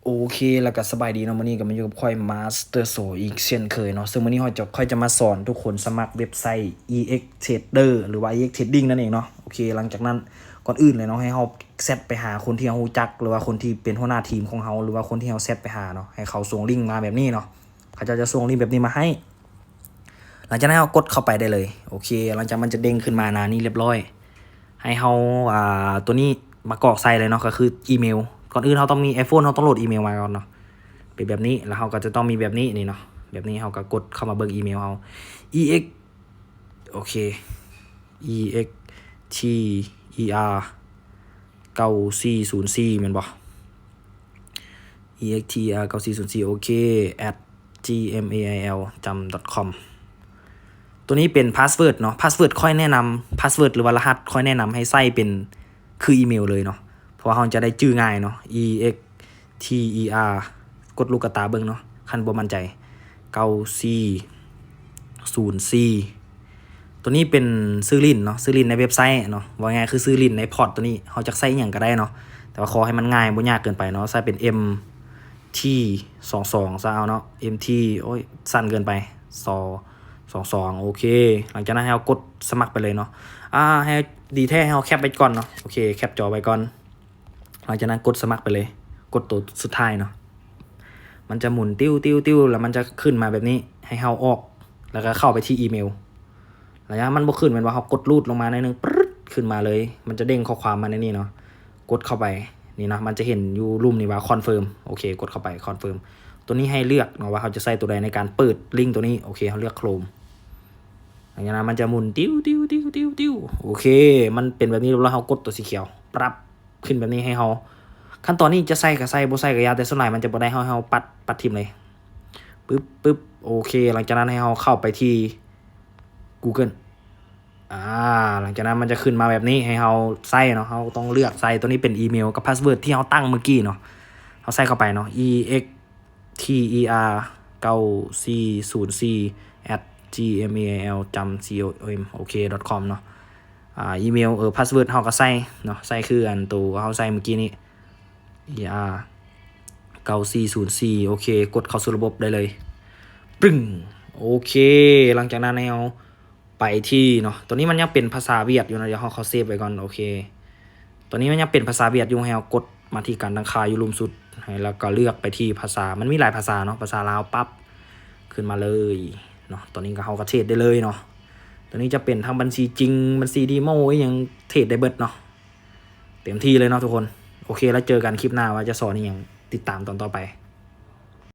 โอเคแล้วก็สบายดีเนาะมื้อนี้ก็มาอยู่กับค่อยมาสเตอร์โซอีกเช่นเคยเนาะซึ่งมื้อนี้ค่อยจะมาสอนทุกคนสมัครเว็บไซต์ EX Trader หรือว่า EX Trading นั่นเองเนาะโอเคหลังจากนั้นก่อนอื่นเลยเนาะให้เราเซตไปหาคนที่เรารู้จักหรือว่าคนที่เป็นหัวหน้าทีมของเราหรือว่าคนที่เราเซตไปหาเนาะให้เขาส่งลิงก์มาแบบนี้เนาะเขาจะส่งลิงก์แบบนี้มาให้หลังจากนั้นเรากดเข้าไปได้เลยโอเคหลังจากมันจะเด้งขึ้นมาหน้านี้เรียบร้อยให้เราตัวนี้มากรอกใส่เลยเนาะก็คืออีเมลก่อนอื่นเราต้องมี iPhone เราต้องโหลดอีเมลมาก่อนเนาะเป็นแบบนี้แล้วเราก็จะต้องมีแบบนี้นี่เนาะแบบนี้เราก็กดเข้ามาเบิ่งอีเมลเรา ex โอเค ex t er 9404แม่นบ่ ex t er 9404โอเค @gmail จำ .com ตัวนี้เป็นพาสเวิร์ดเนาะพาสเวิร์ดค่อยแนะนำพาสเวิร์ดหรือว่ารหัสค่อยแนะนำให้ใส่เป็นคืออีเมลเลยเนาะเพราะว่าเราจะได้จื้อง่ายเนาะ ex t er กดลูกกระตาเบิ่งเนาะคันบ่มั่นใจ9404ตัวนี้เป็นซื้อลิ้นเนาะซื้อลิ้นในเว็บไซต์เนาะว่าง่ายคือซื้อลิ้นในพอร์ตตัวนี้เราจะใส่หยังก็ได้เนาะแต่ว่าขอให้มันง่ายบ่ยากเกินไปเนาะใส่เป็น mt 22ซะเอาเนาะ mt โอ้ยสั้นเกินไป22โอเคหลังจากนั้นให้เรากดสมัครไปเลยเนาะให้ดีแท้ให้เราแคปไปก่อนเนาะโอเคแคปจอไปก่อนหลังจากนั้นกดสมัครไปเลยกดตัวสุดท้ายเนาะมันจะหมุนติ้วแล้วมันจะขึ้นมาแบบนี้ให้เราออกแล้วก็เข้าไปที่อีเมลระยะมันบ่ขึ้นแม่นว่าเรากดรูดลงมาหน่อยนึงปึ๊ดขึ้นมาเลยมันจะเด้งข้อความมาในนี้เนาะกดเข้าไปนี่นะมันจะเห็นอยู่รูปนี้ว่าคอนเฟิร์มโอเคกดเข้าไปคอนเฟิร์มตัวนี้ให้เลือกเนาะว่าเขาจะใส่ตัวใดในการเปิดลิงก์ตัวนี้โอเคเขาเลือกโครมอย่างนั้นมันจะหมุนติ้วโอเคมันเป็นแบบนี้แล้วเรากดตัวสีเขียวปรับขึ้นแบบนี้ให้เราขั้นตอนนี้จะใส่ก็ใส่บ่ใส่ก็ยาแต่ส่วนใหญ่มันจะบ่ได้เราปัดทิ่มเลยปึ๊บโอเคหลังจากนั้นให้เราเข้าไปที่ Google หลังจากนั้นมันจะขึ้นมาแบบนี้ให้เราใส่เนาะเราต้องเลือกใส่ตัวนี้เป็นอีเมลกับพาสเวิร์ดที่เราตั้งเมื่อกี้เนาะเราใส่เข้าไปเนาะ ex ter 9404 @gmail จำ com โอเค .com เนาะอีเมลพาสเวิร์ดเราก็ใส่เนาะใส่คืออันตัวเราใส่เมื่อกี้นี้ er 9404โอเคกดเข้าสู่ระบบได้เลยปึ้งโอเคหลังจากนั้นเราไปที่เนาะตัวนี้มันยังเป็นภาษาเวียดอยู่นะเดี๋ยวเขาเซฟไว้ก่อนโอเคตัวนี้มันยังเป็นภาษาเวียดอยู่ให้เรากดมาที่การตั้งค่าอยู่ลุ่มสุดแล้วก็เลือกไปที่ภาษามันมีหลายภาษาเนาะภาษาลาวปั๊บขึ้นมาเลยเนาะตัวนี้ก็เขาก็เทรดได้เลยเนาะตัวนี้จะเป็นทั้งบัญชีจริงบัญชีดีโมยังเทรดได้เบิดเนาะเต็มที่เลยเนาะทุกคนโอเคแล้วเจอกันคลิปหน้าว่าจะสอนอย่างติดตามตอนต่อไป